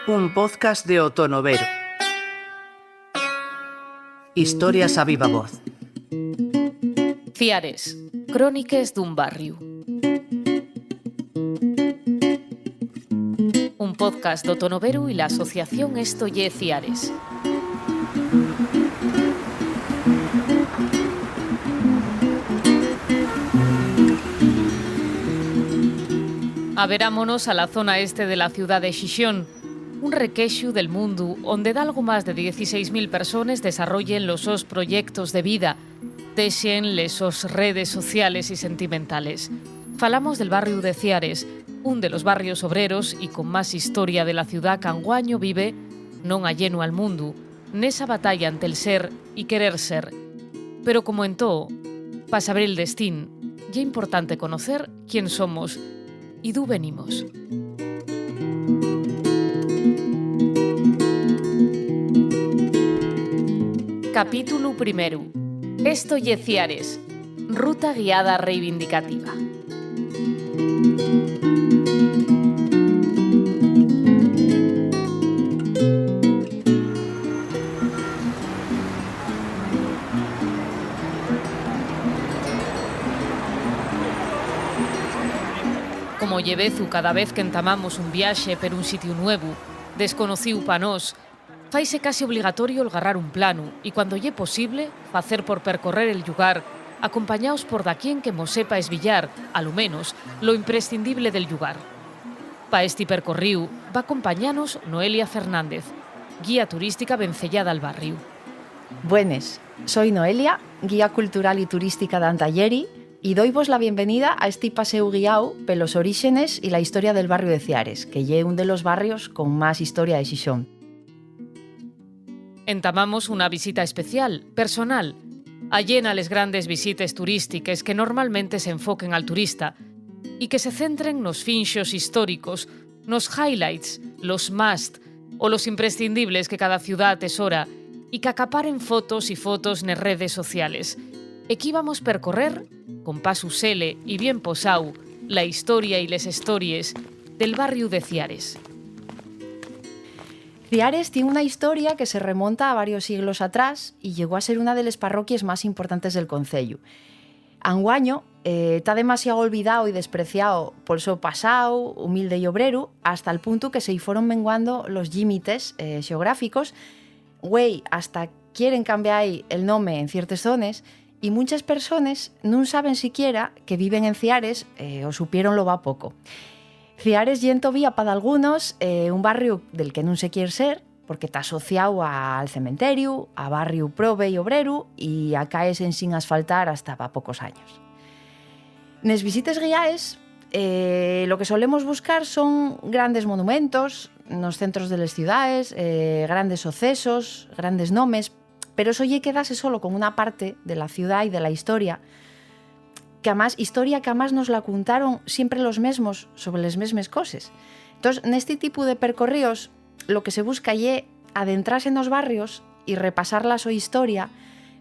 Un podcast de Otonovero. Historias a viva voz. Ciares, cróniques dun barrio. Un podcast de Otonovero y la asociación Esto Ye Ciares. Averámonos a la zona este de la ciudad de Xixón, un requexo del mundo onde de algo máis de 16.000 personas desarrollen los sos proyectos de vida, texen les sos redes sociales y sentimentales. Falamos del barrio de Ciares, un de los barrios obreros y con más historia de la ciudad que anguaño vive, non alleno al mundo, nesa batalla ante el ser y querer ser. Pero como en todo, para saber el destín, é importante conocer quién somos y d'ú venimos. Capítulo primero. Esto Ye Ciares. Ruta guiada reivindicativa. Como llevezu cada vez que entamamos un viaxe per un sitio nuevo, desconocido pa nós, faise casi obligatorio elgarrar un plano e, cuando lle posible, facer por percorrer el lugar, acompañaos por daquien que mos sepa esbillar, a lo menos, lo imprescindible del lugar. Pa este percorriu va acompañanos Noelia Fernández, guía turística vencellada al barrio. Buenas, soy Noelia, guía cultural y turística de Antalleri, y doy-vos la bienvenida a este paseo guiao pelos orígenes y la historia del barrio de Ciares, que lle un de los barrios con más historia de Xixón. Entamamos una visita especial, personal, allena les grandes visites turísticas que normalmente se enfoquen al turista y que se centren nos finxos históricos, nos highlights, los must o los imprescindibles que cada ciudad atesora y que acaparen fotos y fotos nes redes sociales. E que íbamos percorrer, con paso sele y bien posau, la historia y les histories del barrio de Ciares. Ciares tiene una historia que se remonta a varios siglos atrás y llegó a ser una de las parroquias más importantes del concello. Anguaño está demasiado olvidado y despreciado por su pasado humilde y obrero, hasta el punto que se fueron menguando los límites geográficos, hasta quieren cambiar el nombre en ciertas zonas, y muchas personas no saben siquiera que viven en Ciares o supieron lo va poco. Ciares ye entovía para algunos un barrio del que non se quiere ser, porque está asociado al cementerio, a barrio probe y obrero, y a caes en sin asfaltar hasta pa pocos años. Nes visites guiaes, lo que solemos buscar son grandes monumentos nos centros de las ciudades, grandes sucesos, grandes nomes, pero eso lle quedase solo con una parte de la ciudad y de la historia, que además nos la contaron siempre los mesmos sobre las mesmas cosas. Entonces, neste tipo de percorríos, lo que se busca lle adentrarse en los barrios y repasar la su historia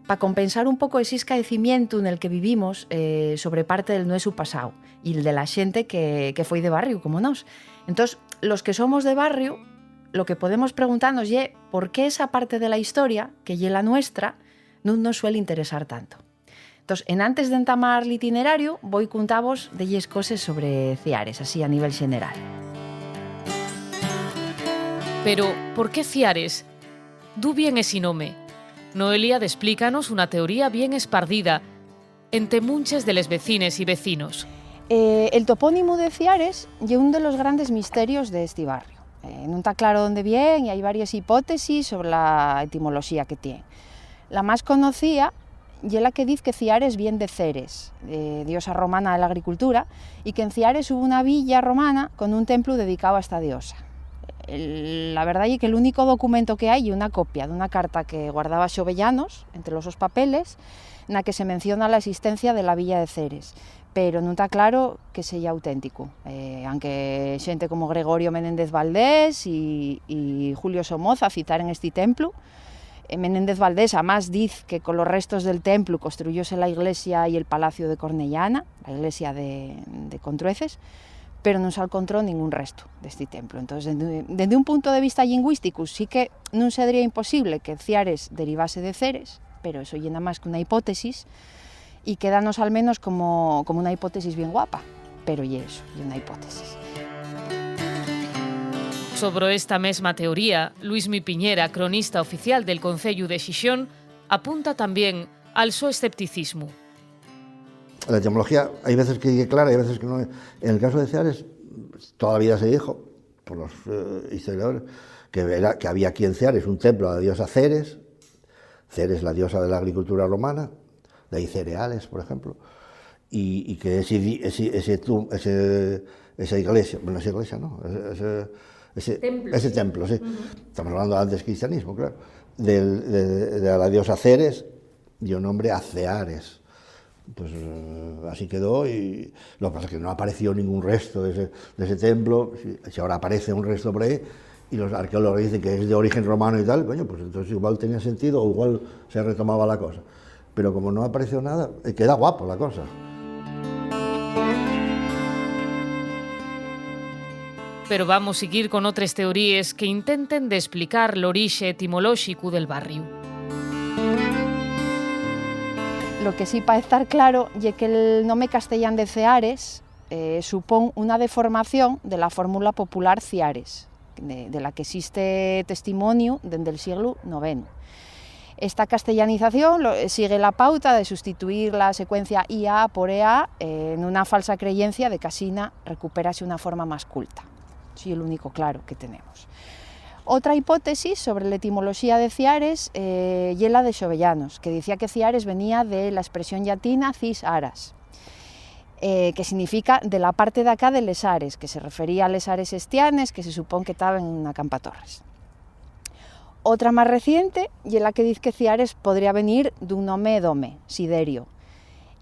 para compensar un poco ese escaecimiento en el que vivimos sobre parte del nuestro pasado y el de la xente que foi de barrio, como nos. Entonces, los que somos de barrio, lo que podemos preguntarnos es por qué esa parte de la historia, que lle la nuestra, no nos suele interesar tanto. Entonces, antes de entamar el itinerario, voy contavos de lles cosas sobre Ciares, así a nivel general. Pero, ¿por qué Ciares? D'ú bien ese nome. Noelia explícanos una teoría bien espardida entre muchas de les vecines y vecinos. El topónimo de Ciares es uno de los grandes misterios de este barrio. No está claro dónde viene y hay varias hipótesis sobre la etimología que tiene. La más conocida es la que dice que Ciares viene de Ceres, diosa romana de la agricultura, y que en Ciares hubo una villa romana con un templo dedicado a esta diosa. La verdad es que el único documento que hay es una copia de una carta que guardaba Xovellanos entre los dos papeles, en la que se menciona la existencia de la villa de Ceres, pero non está claro que sea auténtico, aunque xente como Gregorio Menéndez Valdés y Julio Somoza citaren este templo. Menéndez Valdés además dice que con los restos del templo construyóse la iglesia y el palacio de Cornellana, la iglesia de Contrueces, pero non se encontrou ningún resto deste templo. Entón, dende un punto de vista lingüístico, sí que non sería imposible que Ciares derivase de Ceres, pero eso llena máis que unha hipótesis, y quédanos al menos como una hipótesis bien guapa, pero y eso, y una hipótesis. Sobre esta mesma teoría, Luismi Piñera, cronista oficial del Concello de Xixón, apunta también al su escepticismo. La etimología hay veces que es clara y hay veces que no. En el caso de Ceares, toda la vida se dijo, por los historiadores, que había aquí en Ceares un templo a la diosa Ceres, Ceres la diosa de la agricultura romana, de ahí cereales, por ejemplo, y que esa iglesia, bueno, esa iglesia no, ese templo, sí. Estamos hablando antes cristianismo, claro, de la diosa Ceres dio nombre a Ceares. Pues así quedó, y lo que pasa es que no apareció ningún resto de ese templo. Si ahora aparece un resto por ahí y los arqueólogos dicen que es de origen romano y tal, coño, pues entonces igual tenía sentido o igual se retomaba la cosa. Pero como no apareció nada, queda guapo la cosa. Pero vamos a seguir con otras teorías que intenten de explicar el origen etimológico del barrio. Lo que sí para estar claro es que el nombre castellán de Ceares supón una deformación de la fórmula popular Ciares, de la que existe testimonio desde el siglo IX. Esta castellanización sigue la pauta de sustituir la secuencia IA por EA en una falsa creencia de que asina recuperase una forma más culta. Sí, el único claro que tenemos. Otra hipótesis sobre la etimología de Ciares y la de Xovellanos, que decía que Ciares venía de la expresión llatina cis aras, que significa de la parte de acá de les Ares, que se refería a les Ares estianes, que se supone que estaban en una Campatorres. Otra más reciente y la que dice que Ciares podría venir d'un nome dome, Siderio,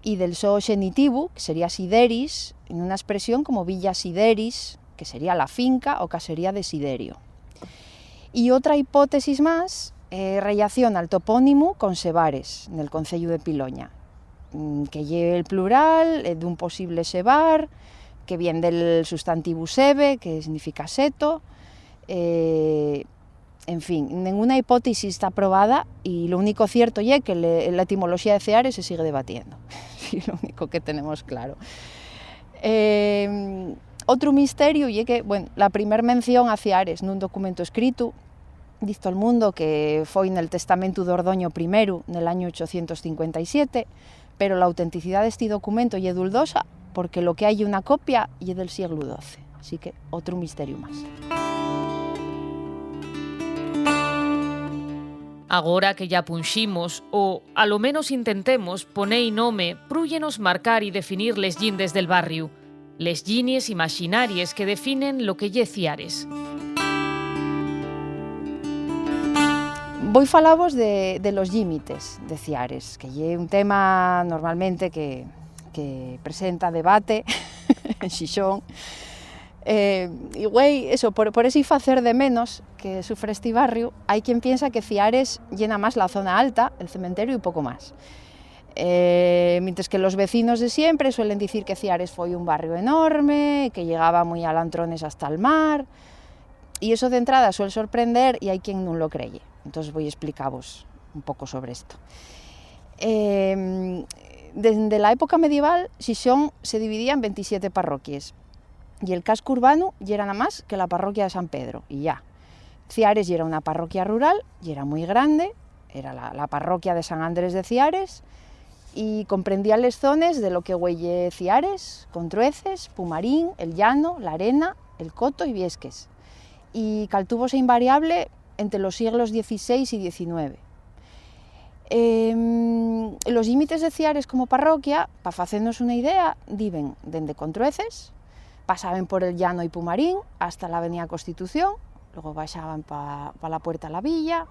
y del so xenitivo, que sería Sideris, en una expresión como Villa Sideris, que sería la finca o casería de Siderio. Y otra hipótesis más relaciona el topónimo con Sebares, en el concello de Piloña, que lleve el plural de un posible sebar, que viene del sustantivo sebe, que significa seto. En fin, ninguna hipótesis está probada y lo único cierto es que la etimología de Ceares se sigue debatiendo. Sí, lo único que tenemos claro. Otro misterio es que, bueno, la primera mención a Ceares en un documento escrito dice todo el mundo que fue en el testamento de Ordoño I, en el año 857, pero la autenticidad de este documento es dudosa porque lo que hay una copia es del siglo XII, así que otro misterio más. Agora que ya punximos, o a lo menos intentemos poner nome, prúyenos marcar y definir les llindes del barrio, les llinies imaginarias que definen lo que lle Ciares. Voy a falaros de los límites de Ciares, que es un tema normalmente que presenta debate en Xixón. Y güey, eso, por ese facer de menos que sufre este barrio, hay quien piensa que Ciares llena más la zona alta, el cementerio y poco más. Mientras que los vecinos de siempre suelen decir que Ciares fue un barrio enorme, que llegaba muy a lantrones hasta el mar, y eso de entrada suele sorprender y hay quien no lo cree. Entonces voy a explicaros un poco sobre esto. Desde la época medieval, Xixón se dividía en 27 parroquias y el casco urbano ya era nada más que la parroquia de San Pedro, y ya. Ciares ya era una parroquia rural y era muy grande, era la parroquia de San Andrés de Ciares, y comprendía les zonas de lo que huelle Ciares, Contrueces, Pumarín, El Llano, La Arena, El Coto y Viesques, y caltúvose invariable entre los siglos XVI y XIX. Los límites de Ciares como parroquia, para hacernos una idea, diven dende Contrueces, pasaban por El Llano y Pumarín hasta la avenida Constitución, luego baixaban para la Puerta a la Villa,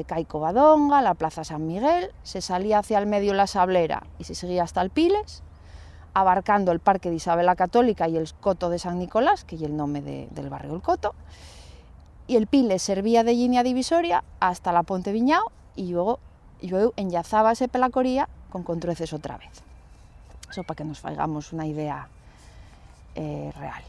Cai Covadonga, la Plaza San Miguel, se salía hacia el medio la Sablera y se seguía hasta el Piles, abarcando el Parque de Isabel la Católica y el Coto de San Nicolás, que es el nombre del barrio del Coto, y el Piles servía de línea divisoria hasta la Ponte Viñao y luego enlazábase Pelacoría con Contrueces otra vez. Eso para que nos hagamos una idea real.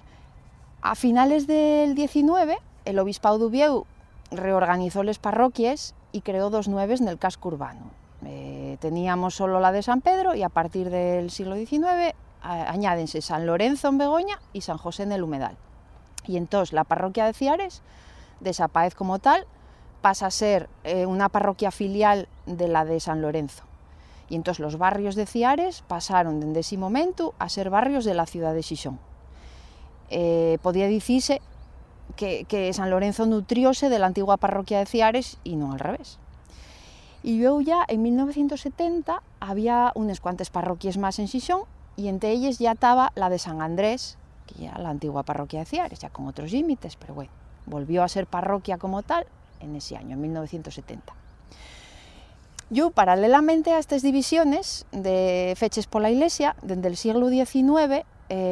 A finales del 19, el obispado d'Ubieu reorganizó las parroquias y creó 2 nuevas en el casco urbano. Teníamos solo la de San Pedro y a partir del siglo XIX añádense San Lorenzo en Begoña y San José en el Humedal. Y entonces la parroquia de Ciares desaparece como tal, pasa a ser una parroquia filial de la de San Lorenzo. Y entonces los barrios de Ciares pasaron desde ese momento a ser barrios de la ciudad de Xixón. Podía decirse que San Lorenzo nutrióse de la antigua parroquia de Ciares y no al revés. Y luego ya en 1970 había unas cuantas parroquias más en Xixón y entre ellas ya estaba la de San Andrés, que ya la antigua parroquia de Ciares, ya con otros límites, pero bueno, volvió a ser parroquia como tal en ese año, en 1970. Yo, paralelamente a estas divisiones de fechas por la Iglesia, desde el siglo XIX,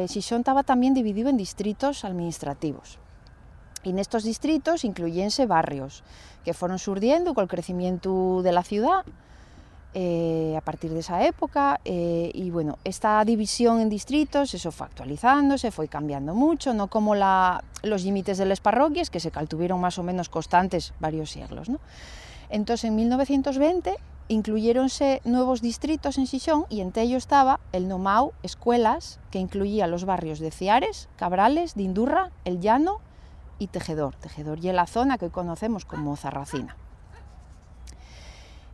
Xixón estaba también dividido en distritos administrativos. Y en estos distritos incluyense barrios que fueron surgiendo con el crecimiento de la ciudad a partir de esa época. Y bueno, esta división en distritos, eso fue actualizándose, fue cambiando mucho, no como los límites de las parroquias, que se caltuvieron más o menos constantes varios siglos, ¿no? Entonces, en 1920 incluyéronse nuevos distritos en Xixón y entre ellos estaba el nomau Escuelas, que incluía los barrios de Ciares, Cabrales, Dindurra, El Llano y Tejedor. Tejedor y la zona que hoy conocemos como Zarracina.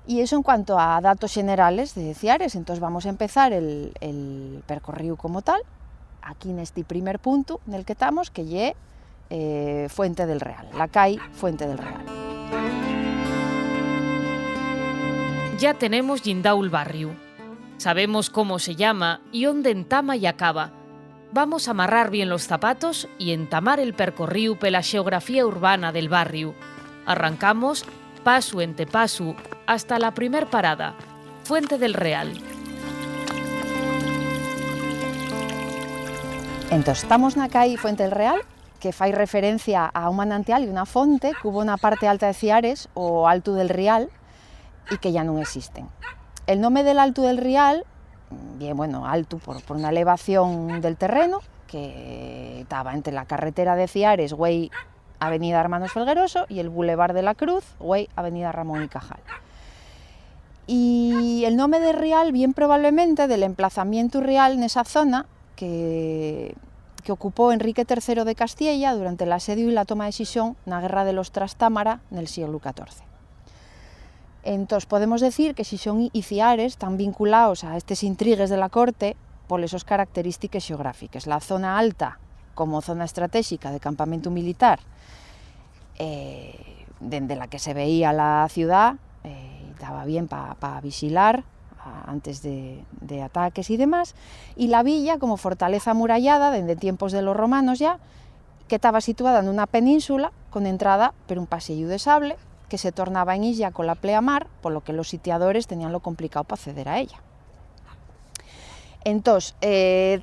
Y eso en cuanto a datos generales de Ciares. Entonces vamos a empezar el percorrido como tal, aquí en este primer punto en el que estamos, que es Fuente del Real, la calle Fuente del Real. Ya tenemos guindao el barrio. Sabemos cómo se llama y dónde entama y acaba. Vamos a amarrar bien los zapatos y entamar el percorrido por la geografía urbana del barrio. Arrancamos paso ente paso hasta la primer parada, Fuente del Real. Entonces estamos na calle Fuente del Real, que fai referencia a un manantial y una fonte que hubo na parte alta de Ciares o Alto del Rial y que ya no existen. El nombre del Alto del Rial, bien, bueno, alto por una elevación del terreno que estaba entre la carretera de Ciares, güey, Avenida Hermanos Felgueroso, y el Boulevard de la Cruz, güey, Avenida Ramón y Cajal. Y el nombre de Rial, bien probablemente del emplazamiento real en esa zona que ocupó Enrique III de Castilla durante el asedio y la toma de Xixón en la Guerra de los Trastámara en el siglo XIV. Entonces podemos decir que Xixón y Ciares están vinculados a estos intrigues de la corte por esas características geográficas. La zona alta como zona estratégica de campamento militar, desde la que se veía la ciudad, estaba bien para vigilar antes de ataques y demás, y la villa como fortaleza amurallada desde tiempos de los romanos ya, que estaba situada en una península con entrada por un pasillo de sable que se tornaba en illa con la pleamar, por lo que los sitiadores tenían lo complicado para acceder a ella. Entonces,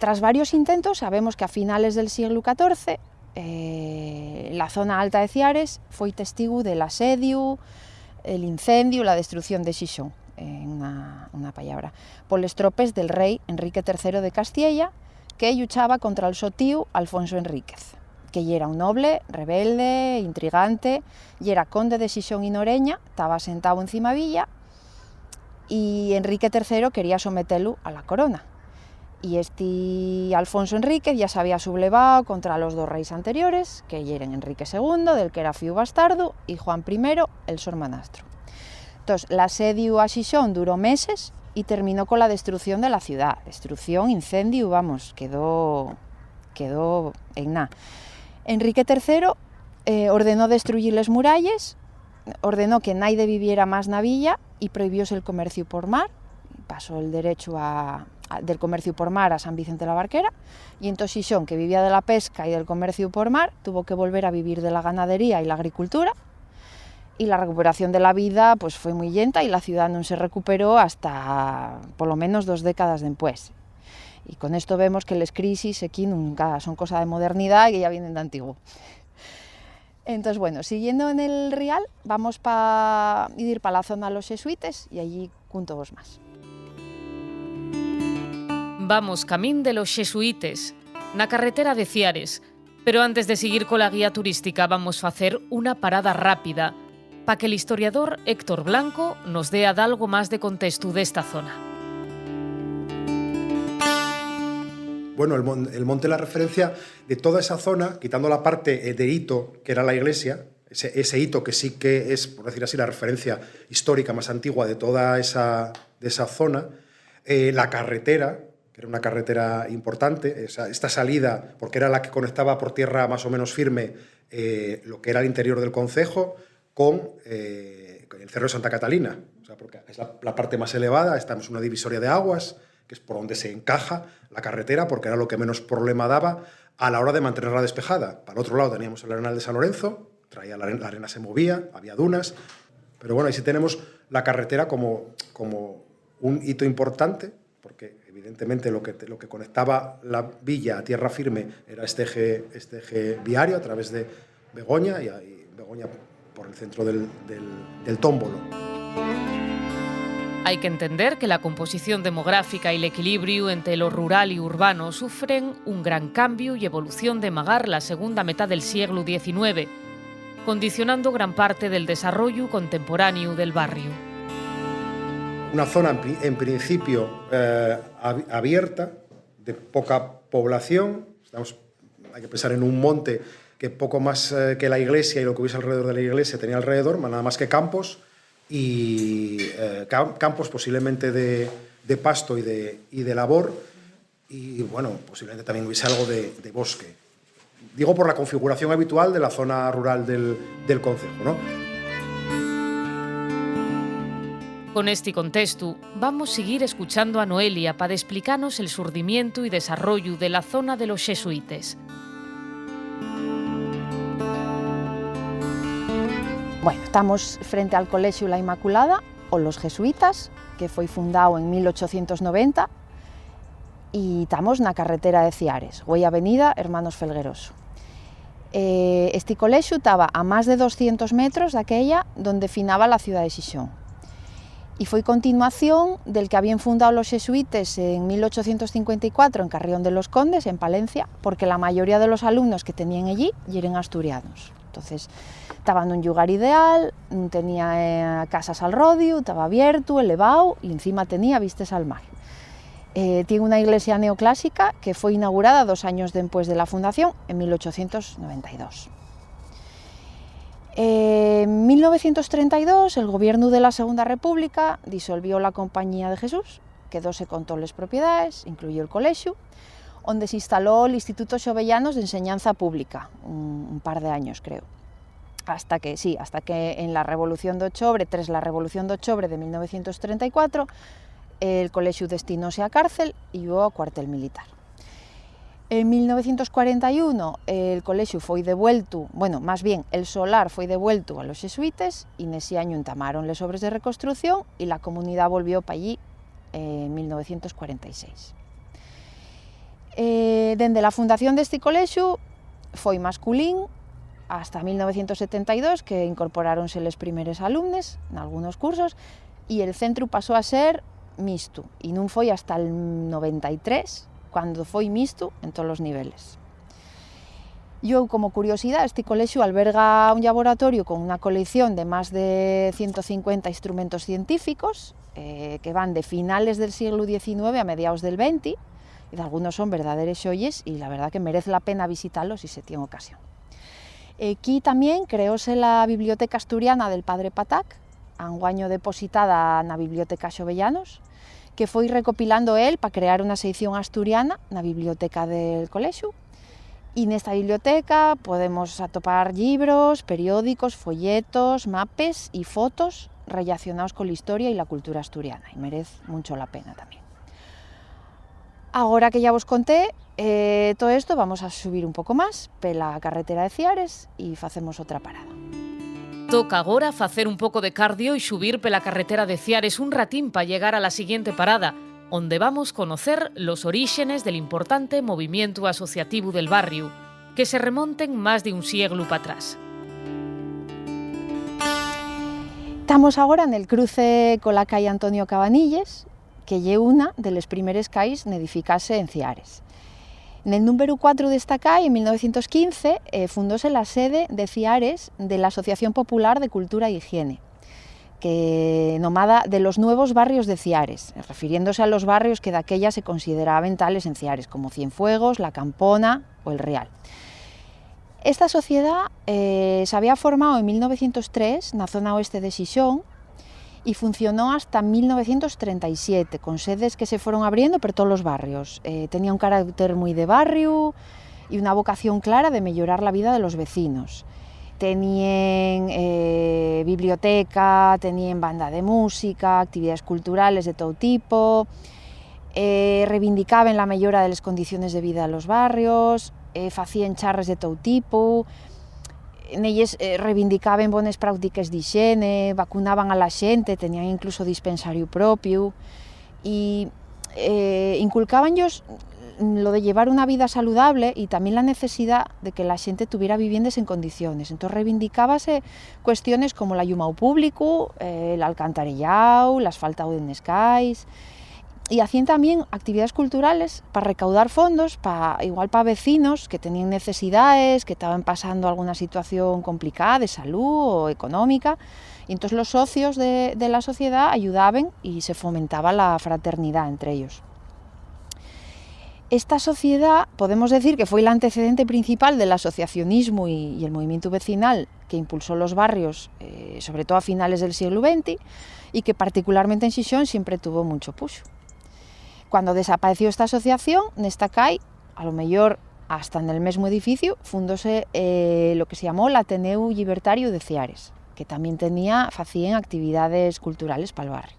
tras varios intentos, sabemos que a finales del siglo XIV la zona alta de Ciares fue testigo del asedio, el incendio, la destrucción de Xixón, una palabra, por las tropes del rey Enrique III de Castilla, que luchaba contra el so tío Alfonso Enríquez, que ya era un noble, rebelde, intrigante, y era conde de Xixón y Noreña, estaba sentado encima villa, y Enrique III quería someterlo a la corona. Y este Alfonso Enríquez ya se había sublevado contra los 2 reyes anteriores, que eran Enrique II, del que era fiu bastardo, y Juan I, el su hermanastro. Entonces, el asedio a Xixón duró meses y terminó con la destrucción de la ciudad. Destrucción, incendio, vamos, quedó en nada. Enrique III ordenó destruir las murallas, ordenó que nadie viviera más en la villa y prohibióse el comercio por mar. Pasó el derecho del comercio por mar a San Vicente la Barquera, y entonces Xixón, que vivía de la pesca y del comercio por mar, tuvo que volver a vivir de la ganadería y la agricultura, y la recuperación de la vida pues fue muy lenta y la ciudad no se recuperó hasta por lo menos 2 décadas después. Y con esto vemos que las crisis aquí nunca son cosa de modernidad y que ya vienen de antiguo. Entonces, bueno, siguiendo en el Rial, vamos a ir para la zona de los jesuites y allí junto más. Vamos camín de los jesuites. na carretera de Ciares. Pero antes de seguir cola guía turística vamos facer unha parada rápida para que el historiador Héctor Blanco nos dea algo máis de contexto desta zona. Bueno, el monte es la referencia de toda esa zona, quitando la parte de hito, que era la iglesia, ese hito que sí que es, por decir así, la referencia histórica más antigua de toda esa zona, la carretera, que era una carretera importante, esta salida, porque era la que conectaba por tierra más o menos firme lo que era el interior del concejo con el Cerro de Santa Catalina, o sea, porque es la parte más elevada, estamos en una divisoria de aguas, que es por donde se encaja la carretera, porque era lo que menos problema daba a la hora de mantenerla despejada. Para el otro lado teníamos el Arenal de San Lorenzo, traía la arena se movía, había dunas, pero bueno, ahí sí tenemos la carretera como un hito importante, porque evidentemente lo que conectaba la villa a tierra firme era este eje viario a través de Begoña, y Begoña por el centro del Tómbolo. Hay que entender que la composición demográfica y el equilibrio entre lo rural y urbano sufren un gran cambio y evolución de Magar la segunda mitad del siglo XIX, condicionando gran parte del desarrollo contemporáneo del barrio. Una zona en principio abierta, de poca población. Hay que pensar en un monte que poco más que la iglesia y lo que hubiese alrededor de la iglesia tenía alrededor, nada más que campos, y campos posiblemente de pasto y de labor, y bueno, posiblemente también hubiese algo de bosque. Digo por la configuración habitual de la zona rural del concejo, ¿no? Con este contexto, vamos a seguir escuchando a Noelia para explicarnos el surgimiento y desarrollo de la zona de los jesuitas. Bueno, estamos frente al Colegio La Inmaculada, o los jesuitas, que foi fundado en 1890, e estamos na carretera de Ciares, Güey Avenida Hermanos Felgueroso. Este colegio estaba a más de 200 metros daquella donde finaba la ciudad de Xixón. Y foi continuación del que habían fundado los jesuitas en 1854 en Carrión de los Condes, en Palencia, porque la mayoría de los alumnos que tenían allí eran asturianos. Entonces, estaba en un lugar ideal, tenía casas al rodio, estaba abierto, elevado, y encima tenía vistas al mar. Tiene una iglesia neoclásica que fue inaugurada 2 años después de la fundación, en 1892. En 1932, el gobierno de la Segunda República disolvió la Compañía de Jesús, quedóse con todas las propiedades, incluyó el colegio, donde se instaló el Instituto Xovellanos de Enseñanza Pública, un par de años creo, hasta que en la Revolución de Octubre, tras la Revolución de Octubre de 1934, el colegio destinóse a cárcel y hubo a cuartel militar. En 1941 el colegio foi devuelto, bueno, más bien el solar foi devuelto a los jesuitas, y en ese año entamaron las obras de reconstrucción y la comunidad volvió para allí en 1946. Dende la fundación deste colexio foi masculín hasta 1972, que incorporáronse les primeros alumnes en algunos cursos, e el centro pasou a ser mixto, e non foi hasta el 93 cando foi mixto en todos os niveles. Yo, como curiosidade, este colexio alberga un laboratorio con unha colección de máis de 150 instrumentos científicos que van de finales del siglo XIX a mediados del XX, y algunos son verdaderos xoyes, y la verdad que merece la pena visitarlos si se tiene ocasión. Aquí también creóse la Biblioteca Asturiana del Padre Patac, anguaño depositada na Biblioteca Xovellanos, que foi recopilando él para crear unha sección asturiana na biblioteca del colexio. E nesta biblioteca podemos atopar libros, periódicos, folletos, mapes e fotos relacionados con la historia y la cultura asturiana, y merece mucho la pena también. Ahora que ya os conté todo esto, vamos a subir un poco más pela carretera de Ciares y facemos otra parada. Toca agora facer un pouco de cardio e subir pela carretera de Ciares un ratín para llegar a la siguiente parada, onde vamos conocer los orígenes del importante movimiento asociativo del barrio, que se remonten más de un siglo para atrás. Estamos agora en el cruce con la calle Antonio Cabanilles, que lle una de les primeres calles en edificarse en Ciares. En el número 4 desta calle, en 1915, fundóse la sede de Ciares de la Asociación Popular de Cultura e Higiene, que nomada de los nuevos barrios de Ciares, refiriéndose a los barrios que daquella se consideraban tales en Ciares, como Cienfuegos, La Campona o El Real. Esta sociedad se había formado en 1903 na zona oeste de Xixón y funcionó hasta 1937, con sedes que se fueron abriendo por todos los barrios. Tenía un carácter muy de barrio y una vocación clara de mejorar la vida de los vecinos. Tenían biblioteca, tenían banda de música, actividades culturales de todo tipo, reivindicaban la mejora de las condiciones de vida de los barrios, facían charres de todo tipo, nelles reivindicaban bones prácticas de higiene, vacunaban a la xente, tenían incluso dispensario propio y inculcaban ellos lo de llevar una vida saludable y también la necesidad de que la xente tuviera viviendas en condiciones. Entonces reivindicábase cuestiones como la llum público, el alcantarillado, el asfaltado en escais, y hacían también actividades culturales para recaudar fondos, igual para vecinos que tenían necesidades, que estaban pasando alguna situación complicada de salud o económica, y entonces los socios de la sociedad ayudaban y se fomentaba la fraternidad entre ellos. Esta sociedad, podemos decir que fue el antecedente principal del asociacionismo y el movimiento vecinal que impulsó los barrios, sobre todo a finales del siglo XX, y que particularmente en Xixón siempre tuvo mucho puxo. Cuando desapareció esta asociación, nesta calle, a lo mejor hasta en el mismo edificio, fundóse lo que se llamó el Ateneu Libertario de Ciares, que también hacían actividades culturales para el barrio.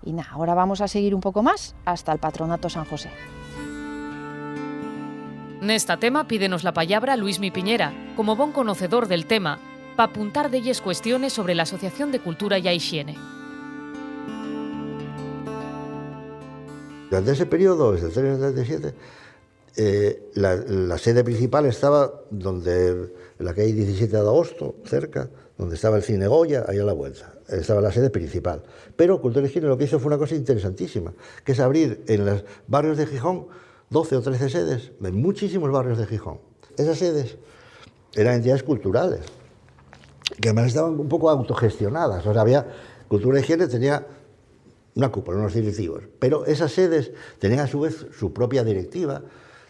Y nada, ahora vamos a seguir un poco más hasta el Patronato San José. Nesta tema pídenos la palabra Luismi Piñera, como bon conocedor del tema, para apuntar delles cuestiones sobre la Asociación de Cultura y Higiene. Durante ese periodo, desde el 3 al 37, la sede principal estaba en la calle 17 de agosto, cerca, donde estaba el Cine Goya, ahí a la vuelta. Estaba la sede principal. Pero Cultura y Higiene lo que hizo fue una cosa interesantísima, que es abrir en los barrios de Gijón 12 o 13 sedes, en muchísimos barrios de Gijón. Esas sedes eran entidades culturales, que además estaban un poco autogestionadas. O sea, Cultura y Higiene tenía una cúpula, unos directivos, pero esas sedes tenían a su vez su propia directiva,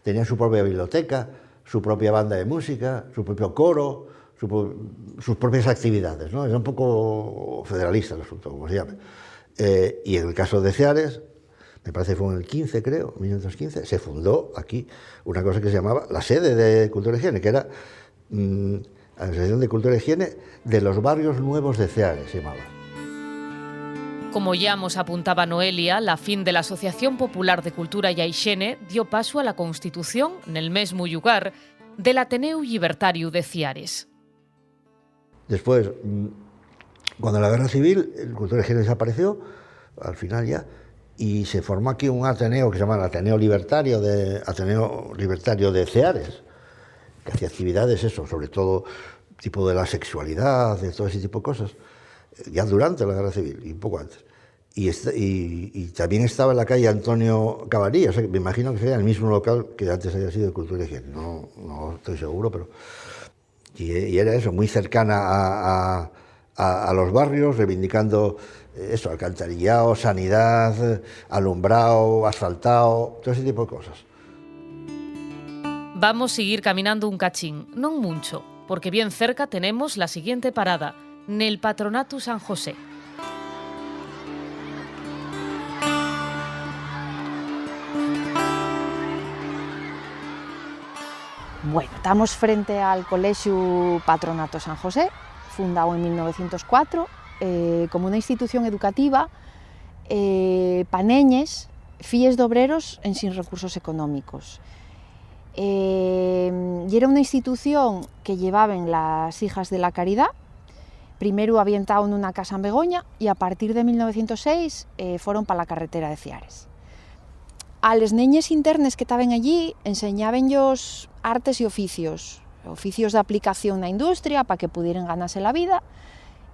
tenían su propia biblioteca, su propia banda de música, su propio coro, sus propias actividades, ¿no? Era un poco federalista el asunto, como se llame. Y en el caso de Ciares, me parece que fue en el 15, creo, 1915, se fundó aquí una cosa que se llamaba la sede de Cultura y Higiene, que era la Asociación de Cultura y Higiene de los Barrios Nuevos de Ciares, se llamaba. Como ya nos apuntaba Noelia, la fin de la Asociación Popular de Cultura y Higiene dio paso a la constitución, en el mesmo lugar, del Ateneu Libertario de Ciares. Después, cuando la Guerra Civil, el Cultura y Higiene desapareció, al final ya, y se formó aquí un Ateneo que se llama el Ateneo Libertario de Ciares, que hacía actividades, sobre todo tipo de la sexualidad, de todo ese tipo de cosas, ya durante la Guerra Civil y un poco antes. Y también estaba en la calle Antonio Cabanillas, o sea, que me imagino que sería el mismo local que antes había sido de Cultura y Higiene, no estoy seguro, pero... Y era eso, muy cercana a los barrios, reivindicando eso, alcantarillado, sanidad, alumbrado, asfaltado, todo ese tipo de cosas. Vamos a seguir caminando un cachín, non mucho, porque bien cerca tenemos la siguiente parada, nel Patronato San José. Bueno, estamos frente al Colegio Patronato San José, fundado en 1904, como una institución educativa para neñes, filles de obreros sin recursos económicos. Y era una institución que llevaban las hijas de la caridad. Primero habían estado en una casa en Begoña y a partir de 1906 fueron para la carretera de Ciares. A les neñes internes que estaban allí enseñaban ellos artes y oficios de aplicación na industria para que pudieran ganarse la vida,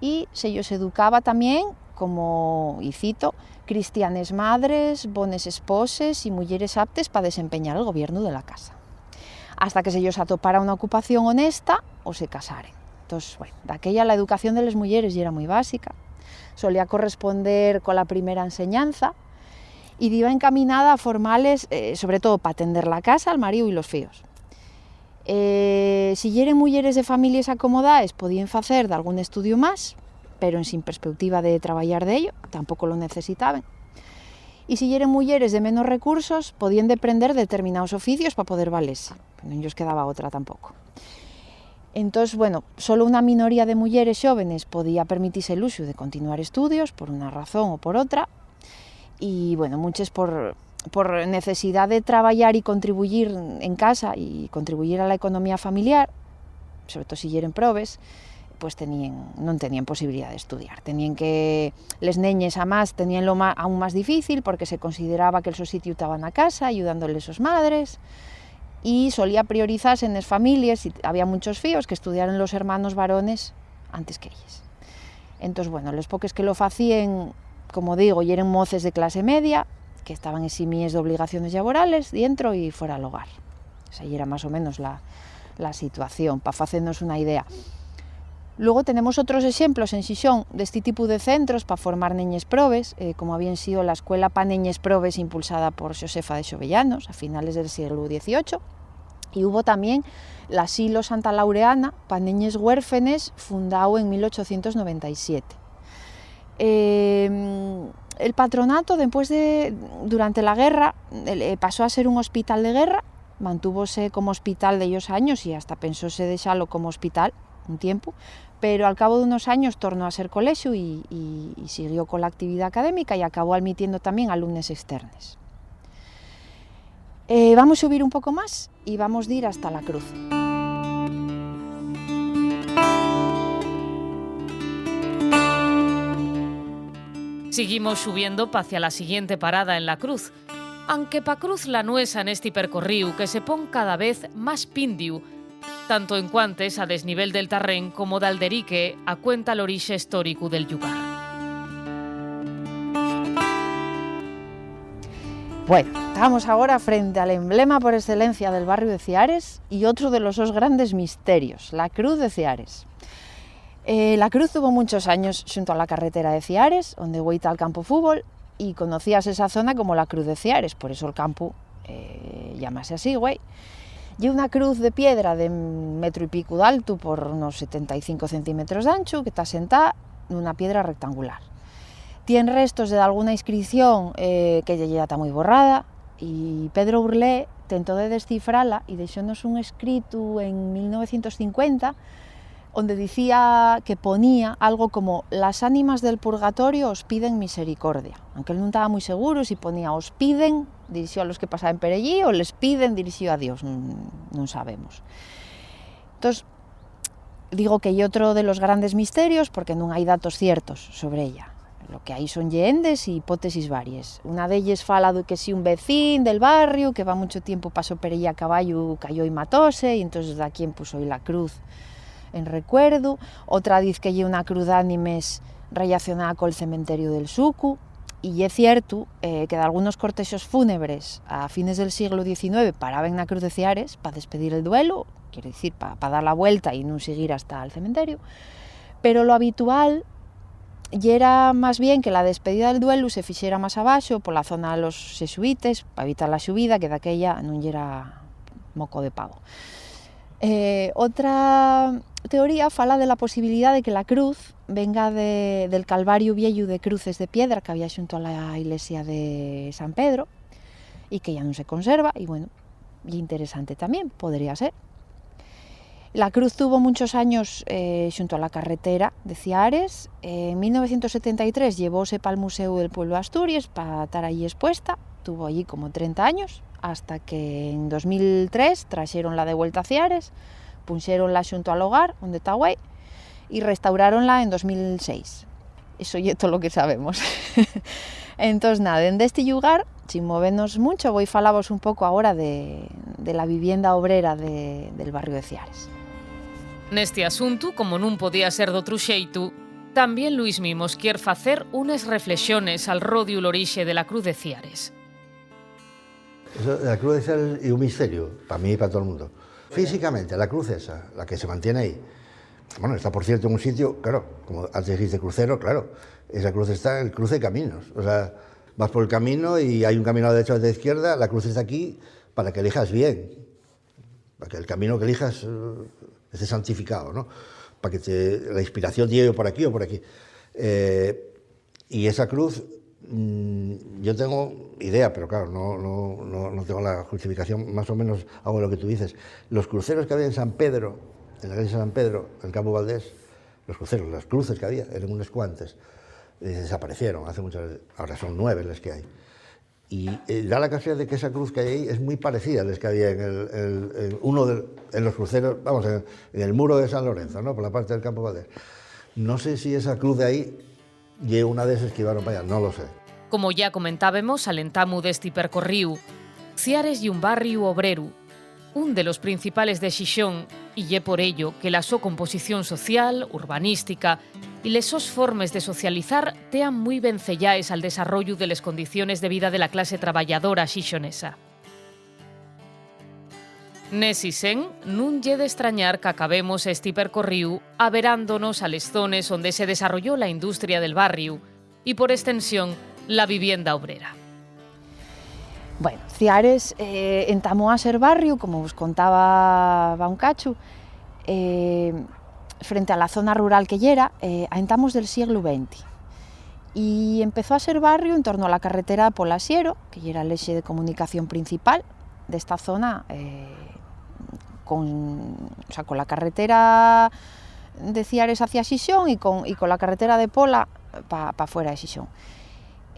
y se ellos educaba también como, y cito, cristianes madres, bones esposes y mulleres aptes para desempeñar el gobierno de la casa. Hasta que se ellos atopara una ocupación honesta o se casaren. Entonces, bueno, daquella la educación de las mulleres ya era muy básica, solía corresponder con la primera enseñanza y iba encaminada a formales, sobre todo para atender la casa, al marido y los fíos. Si yeren mulleres de familias acomodadas, podían facer de algún estudio más, pero sin perspectiva de traballar de ello, tampoco lo necesitaban. Y si yeren mulleres de menos recursos, podían deprender determinados oficios para poder valerse, no ellos quedaba otra tampoco. Entonces, bueno, solo una minoría de mulleres jóvenes podía permitirse el uso de continuar estudios, por una razón o por otra, y bueno, muchas por necesidad de trabajar y contribuir en casa y contribuir a la economía familiar, sobre todo si yeren probes, pues non tenían posibilidad de estudiar. Tenían que, les neñes además tenían lo aún más difícil porque se consideraba que el so sitio estaba na casa, ayudándoles sus madres, y solía priorizarse en las familias, y había muchos fíos que estudiaran los hermanos varones antes que ellos. Entonces, bueno, los poques que lo facían, como digo, y eran moces de clase media, que estaban eximidas de obligaciones laborales dentro y fuera del hogar. O sea, y era más o menos la situación, para hacernos una idea. Luego tenemos otros ejemplos en Xixón de este tipo de centros para formar neñes probes, como habían sido la Escuela pa Neñes Probes impulsada por Josefa de Xovellanos a finales del siglo XVIII, y hubo también la Asilo Santa Laureana pa Neñes Huérfenes, fundado en 1897. El patronato, durante la guerra, pasó a ser un hospital de guerra, mantúvose como hospital de ellos años y hasta pensóse dejarlo como hospital un tiempo, pero al cabo de unos años tornó a ser colegio y siguió con la actividad académica y acabó admitiendo también alumnos externos. Vamos a subir un poco más y vamos a ir hasta la Cruz. Seguimos subiendo hacia la siguiente parada en la Cruz, aunque pa Cruz la Nuesa neste percorríu que se pon cada vez más pindiu, tanto en cuantes a desnivel del terrén como d'Alderique a cuenta l'orixe histórico del llugar. Bueno, estamos ahora frente al emblema por excelencia del barrio de Ciares y otro de los dos grandes misterios, la Cruz de Ciares. La Cruz tuvo muchos años junto a la carretera de Ciares, donde guaita el campo fútbol, y conocías esa zona como la Cruz de Ciares, por eso el campo llamase así, güey. Y una cruz de piedra de 1,5 metros de alto por unos 75 centímetros de ancho, que está sentada en una piedra rectangular. Tiene restos de alguna inscripción que ya está muy borrada, y Pedro Burlé tentó de descifrarla y dejónos un escrito en 1950 donde decía que ponía algo como «Las ánimas del purgatorio os piden misericordia», aunque él no estaba muy seguro si ponía «os piden» dirigido a los que pasaban por allí o «les piden» dirigido a Dios, no sabemos. Entonces, digo que hay otro de los grandes misterios porque no hay datos ciertos sobre ella. Lo que hay son lleendes y hipótesis varias. Una de ellas fala de que si un vecín del barrio que va mucho tiempo pasó por allí a caballo cayó y matóse, y entonces de aquí puso hoy la cruz en recuerdo. Otra dice que hay una cruz de ánimes relacionada con el cementerio del Sucu, y es cierto que de algunos cortejos fúnebres a fines del siglo XIX paraban en la Cruz de Ciares para despedir el duelo, quiero decir, para dar la vuelta y no seguir hasta el cementerio, pero lo habitual y era más bien que la despedida del duelo se fixera más abaixo, por la zona de los xesuítes, para evitar la subida, que daquella non era moco de pavo. Otra teoría fala de la posibilidad de que la cruz venga del calvario viejo de cruces de piedra que había xunto a la iglesia de San Pedro y que ya no se conserva, y bueno, y interesante también, podría ser. La cruz tuvo muchos años xunto a la carretera de Ciares. En 1973 llevóse para el Museo del Pueblo de Asturias para estar allí expuesta, tuvo allí como 30 años, hasta que en 2003 traxeronla de vuelta a Ciares, punxeronla xunto al hogar, onde está guai, y restauráronla en 2006. Eso é todo lo que sabemos. Entonces, nada, en este lugar, sin movernos mucho, voy a falaros un poco ahora de la vivienda obrera del barrio de Ciares. Neste asunto, como non podía ser doutro xeito, También Luis Mimos quiere facer unes reflexiones al rodio l'orixe de la Cruz de Ciares. La cruz de Ciares es un misterio, para mí y para todo el mundo. Físicamente, la cruz esa, la que se mantiene ahí, bueno, está por cierto en un sitio, claro, como antes dijiste crucero, claro, esa cruz está en el cruce de caminos, o sea, vas por el camino y hay un camino a la derecha o a la izquierda, la cruz está aquí para que elijas bien, para que el camino que elijas esté santificado, ¿no? Para que la inspiración llegue por aquí o por aquí. Y esa cruz, yo tengo idea, pero claro, no tengo la justificación, más o menos hago lo que tú dices. Los cruceros que había en San Pedro, en la iglesia de San Pedro, en el Campo Valdés, los cruceros, las cruces que había, eran unos cuantos, desaparecieron hace muchas, ahora son 9 las que hay. Y da la casualidad de que esa cruz que hay ahí es muy parecida a las que había en los cruceros, vamos, en el muro de San Lorenzo, ¿no? Por la parte del Campo Valdés. No sé si esa cruz de ahí y una de esas que iban para allá, no lo sé. Como ya comentábamos al entamu deste percorriu, Ciares y un barrio obrero, un de los principales de Xixón, y lle por ello que la súa composición social, urbanística y les sos formes de socializar tean muy vencellaes al desarrollo de les condiciones de vida de la clase traballadora xixonesa. Nesi sen, nun lle de extrañar que acabemos este percorriu averándonos a les zones onde se desarrolló la industria del barrio y, por extensión, la vivienda obrera. Bueno, Ciares entamó a ser barrio, como os contaba Bauncachu, frente a la zona rural que yera, a entamos del siglo XX. Y empezó a ser barrio en torno a la carretera de Polasiero, que yera el eje de comunicación principal de esta zona, con la carretera de Ciares hacia Xixón y con la carretera de Pola para fuera de Xixón.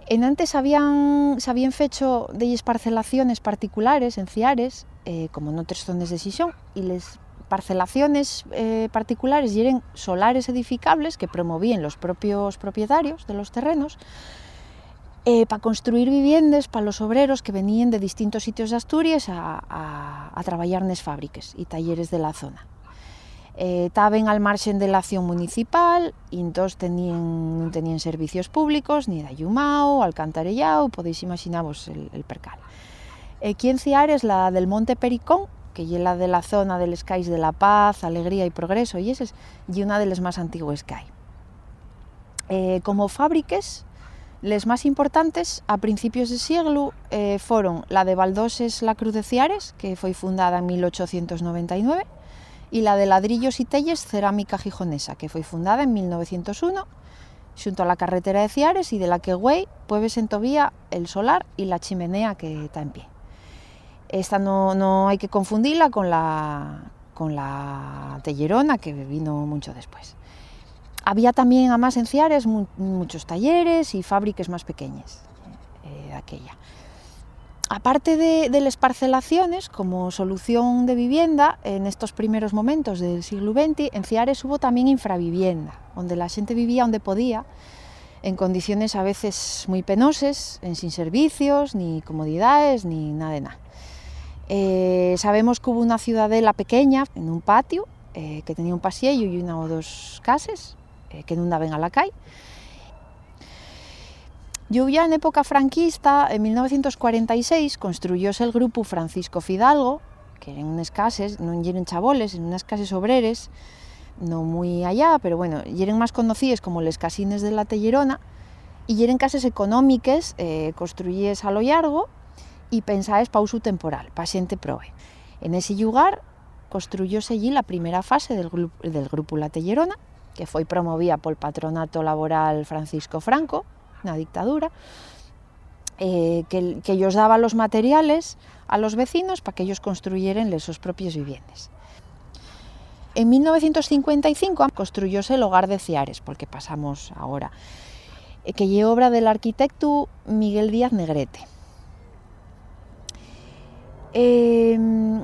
En antes se habían fecho delles parcelaciones particulares en Ciares, como en otras zonas de Xixón, y les parcelaciones particulares yeren solares edificables que promovían los propios propietarios de los terrenos para construir viviendas para los obreros que venían de distintos sitios de Asturias a traballar nes fábricas y talleres de la zona. Estaban al margen de la acción municipal y entonces non tenían servicios públicos, ni de allumao, alcantarellao, podéis imaginaros el percal. Aquí en Ciares, la del Monte Pericón, que es la de la zona de les cais de La Paz, Alegría y Progreso, y esa es una de las más antiguas que hay. Como fábricas, les más importantes a principios de siglo fueron la de Baldoses La Cruz de Ciares, que fue fundada en 1899, y la de Ladrillos y Telles Cerámica Gijonesa, que fue fundada en 1901, junto a la carretera de Ciares, y de la que güey puedes en todavía el solar y la chimenea que está en pie. Esta no hay que confundirla con la Tellerona, que vino mucho después. Había también, además, en Ciares muchos talleres y fábricas más pequeñas de aquella. Aparte de las parcelaciones, como solución de vivienda, en estos primeros momentos del siglo XX, en Ciares hubo también infravivienda, donde la gente vivía donde podía, en condiciones a veces muy penosas, sin servicios, ni comodidades, ni nada de nada. Sabemos que hubo una ciudadela pequeña, en un patio, que tenía un pasillo y una o dos casas, que no daban a la calle. Ya en época franquista, en 1946, construyóse el grupo Francisco Fidalgo, que eran unas casas, no eran chaboles, en unas casas obreres, no muy allá, pero bueno, eran más conocidas como les casines de la Tellerona, y eran casas económicas, construidas a lo largo y pensadas para uso temporal, para xente probe. En ese lugar construyóse allí la primera fase del grupo La Tellerona, que foi promovida pol Patronato Laboral Francisco Franco, na dictadura, que ellos daba los materiales a los vecinos para que ellos construyeran sus propias viviendas. En 1955 construyóse el Hogar de Ciares, porque pasamos ahora, que lle obra del arquitecto Miguel Díaz Negrete.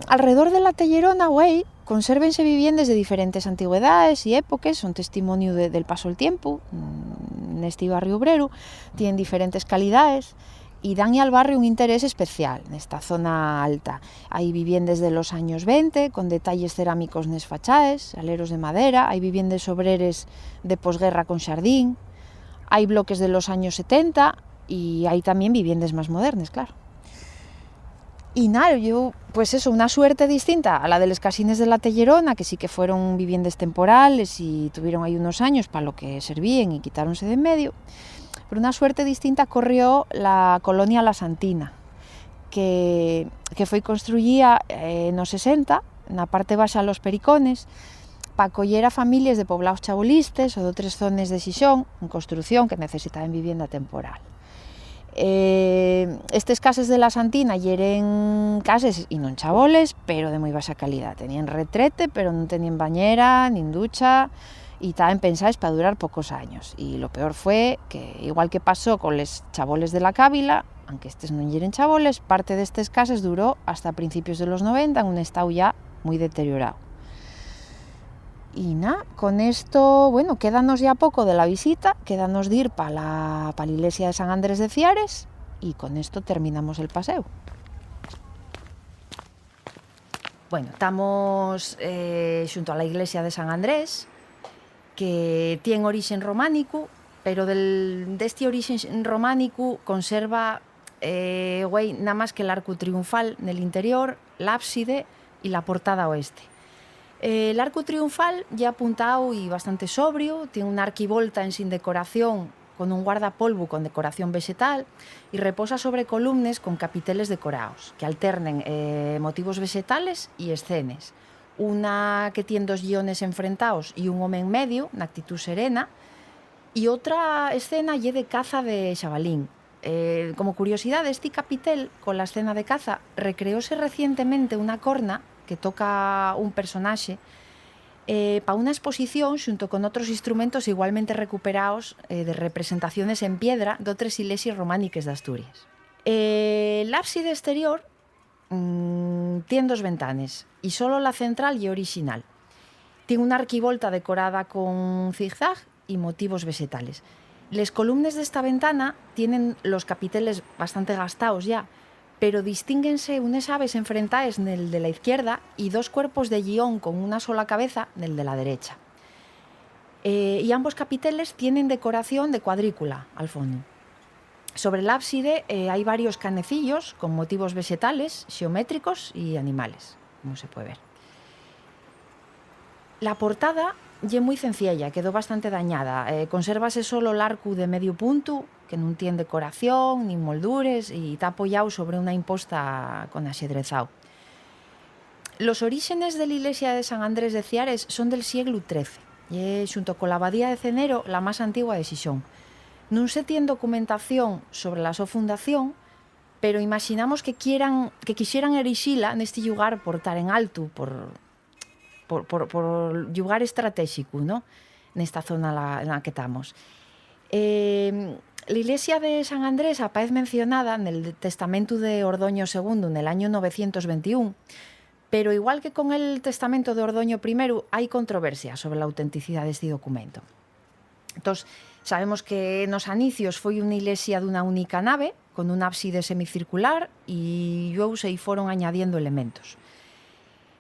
Alrededor de la Tellerona, güey, consérvense viviendas de diferentes antigüedades y épocas, son testimonio del paso del tiempo. En este barrio obrero tienen diferentes calidades, y dan al barrio un interés especial nesta zona alta. Hai viviendas de los años 20 con detalles cerámicos nes fachaes, aleros de madera, hai viviendas obreres de posguerra con xardín, hai bloques de los años 70 y hay también viviendas más modernas, claro. Y nada, yo, pues eso, una suerte distinta a la de los casines de la Tellerona, que sí que fueron viviendas temporales y tuvieron ahí unos años para lo que servían y quitáronse de en medio. Pero una suerte distinta corrió la colonia La Santina, que foi construída nos 60, na parte baixa Los Pericones, para acoller a familias de poblados chabolistes ou de outras zonas de Xixón en construción que necesitaban vivienda temporal. Estes cases de La Santina yeren cases e non chaboles, pero de moi baixa calidad. Tenían retrete, pero non tenían bañera, nin ducha, e estaban pensadas para durar pocos años. E lo peor fue que, igual que pasó con les chaboles de la Cávila, aunque estes non yeren chaboles, parte destes cases duró hasta principios de los 90 en un estado ya moi deteriorado. Y nada, con esto, bueno, quédanos ya poco de la visita, quédanos de ir para la iglesia de San Andrés de Ciares y con esto terminamos el paseo. Bueno, estamos xunto a la iglesia de San Andrés, que tiene origen románico, pero deste origen románico conserva nada más que el arco triunfal nel interior, l'ábside y la portada oeste. El arco triunfal ya apuntado y bastante sobrio, tiene una arquivolta en sin decoración con un guardapolvo con decoración vegetal y reposa sobre columnas con capiteles decorados que alternen motivos vegetales y escenas. Una que tiene dos guiones enfrentados y un home en medio, na actitud serena, y otra escena lle de caza de xabalín. Como curiosidad, este capitel con la escena de caza recreóse recientemente una corna que toca un personaxe para una exposición xunto con outros instrumentos igualmente recuperados de representaciones en piedra de outras iglesias románicas de Asturias. El ábside exterior tiene dos ventanas y solo la central y original. Tiene una arquivolta decorada con zigzag y motivos vegetales. Les columnas de esta ventana tienen los capiteles bastante gastados ya, pero distínguense unas aves enfrentadas nel de la izquierda y dos cuerpos de guión con una sola cabeza nel de la derecha. Y ambos capiteles tienen decoración de cuadrícula al fondo. Sobre el ábside hay varios canecillos con motivos vegetales, geométricos y animales, como se puede ver. La portada é moi sencilla, quedó bastante dañada. Consérvase solo el arco de medio punto, que non tiene decoración, nin moldures, e está apoyado sobre unha imposta con axedrezao. Los orígenes de la iglesia de San Andrés de Ciares son del siglo XIII, e xunto con la abadía de Cenero, la máis antigua de Xixón. Non se tiene documentación sobre la súa fundación, pero imaginamos que quixeran erixila neste lugar por estar en alto, por lugar estratégico, ¿no? Nesta zona na que estamos. La iglesia de San Andrés aparece mencionada en el testamento de Ordoño II en el año 921, pero igual que con el testamento de Ordoño I, hay controversia sobre la autenticidad de este documento. Entonces, sabemos que nos anicios foi unha iglesia dunha única nave, con un ábside semicircular, e luego se foron añadiendo elementos.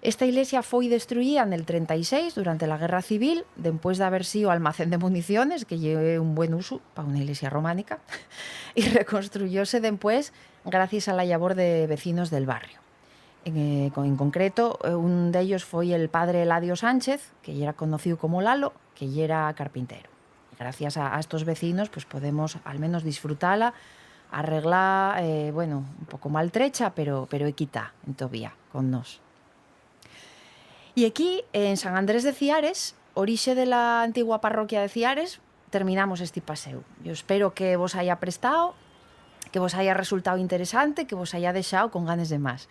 Esta iglesia foi destruída en el 36 durante la Guerra Civil, después de haber sido almacén de municiones, que lle un buen uso para una iglesia románica, y reconstruyóse después gracias a la labor de vecinos del barrio. En concreto, un de ellos foi el padre Eladio Sánchez, que era conocido como Lalo, que era carpintero. Gracias a estos vecinos pues podemos al menos disfrutarla, arreglar, un poco maltrecha, pero equita en todavía con nos. Y aquí, en San Andrés de Ciares, orixe de la antigua parroquia de Ciares, terminamos este paseo. Yo espero que vos haya prestado, que vos haya resultado interesante, que vos haya dejado con ganes de más.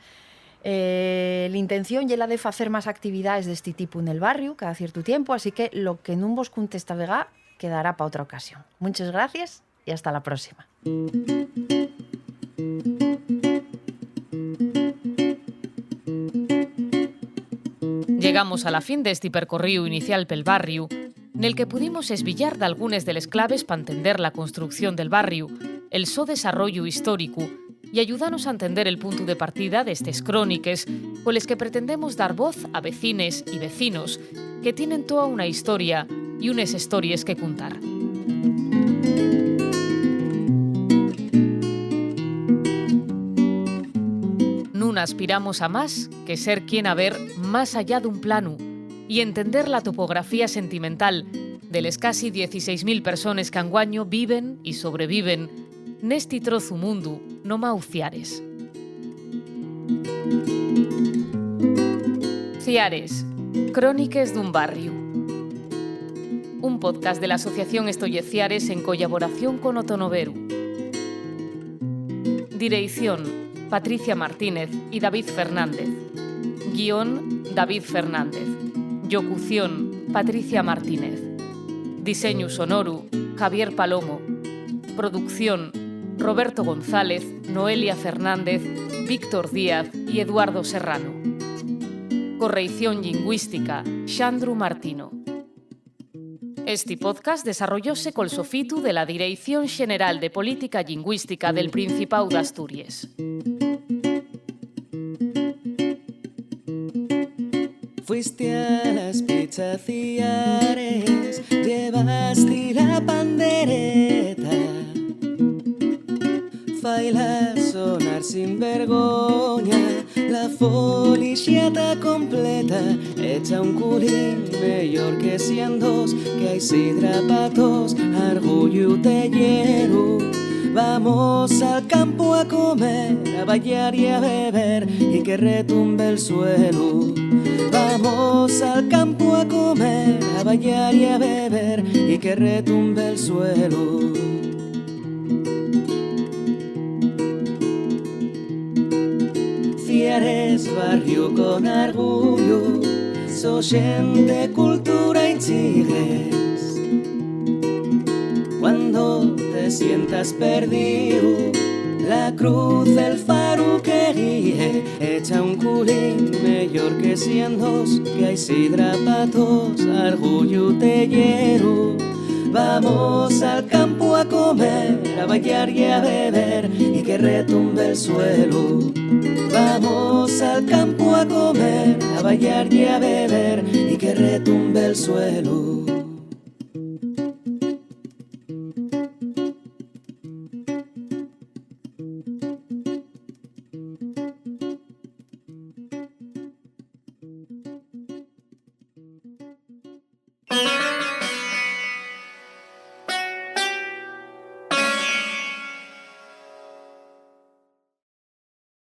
La intención é la de facer máis actividades deste tipo en el barrio cada cierto tiempo, así que lo que non vos conte esta vegá quedará para outra ocasión. Muchas gracias y hasta la próxima. Llegamos a la fin deste percorrío inicial pel barrio, nel que pudimos esbillar d'algunes de les claves para entender la construcción del barrio el so desarrollo histórico y ayúdanos a entender el punto de partida destes cróniques con les que pretendemos dar voz a vecines y vecinos que tienen toda una historia y unes historias que contar. Nun aspiramos a más que ser quien a ver más allá d'un plano y entender la topografía sentimental de les casi 16.000 personas que anguaño viven y sobreviven nesti trozo mundo no mau Ciares. Ciares, cróniques dun barrio. Un podcast de la Asociación Estolle Ciares en colaboración con Otonoveru. Dirección, Patricia Martínez y David Fernández. Guión, David Fernández. Locución, Patricia Martínez. Diseño sonoro, Javier Palomo. Producción, Roberto González, Noelia Fernández, Víctor Díaz y Eduardo Serrano. Corrección lingüística, Xandru Martino. Este podcast desarrollóse col sofitu de la Dirección Xeneral de Política Lingüística del Principado de Asturias. Fuiste a las pizzas Ciares, llevaste la pandereta, faila sonar sin vergoña, la foliciata completa, echa un culín mejor que 102, que hay sidra patos, argullo tellero. Vamos al campo a comer, a bailar y a beber, y que retumbe el suelo. Vamos al campo a comer, a bailar y a beber, y que retumbe el suelo. Ciares, barrio con orgullo, so gente, cultura y chigues. Cuando te sientas perdido, la cruz del faro que guíe, echa un culín mejor que 102, que hay sidra patos, argullo tellero. Vamos al campo a comer, a bailar y a beber, y que retumbe el suelo. Vamos al campo a comer, a bailar y a beber, y que retumbe el suelo.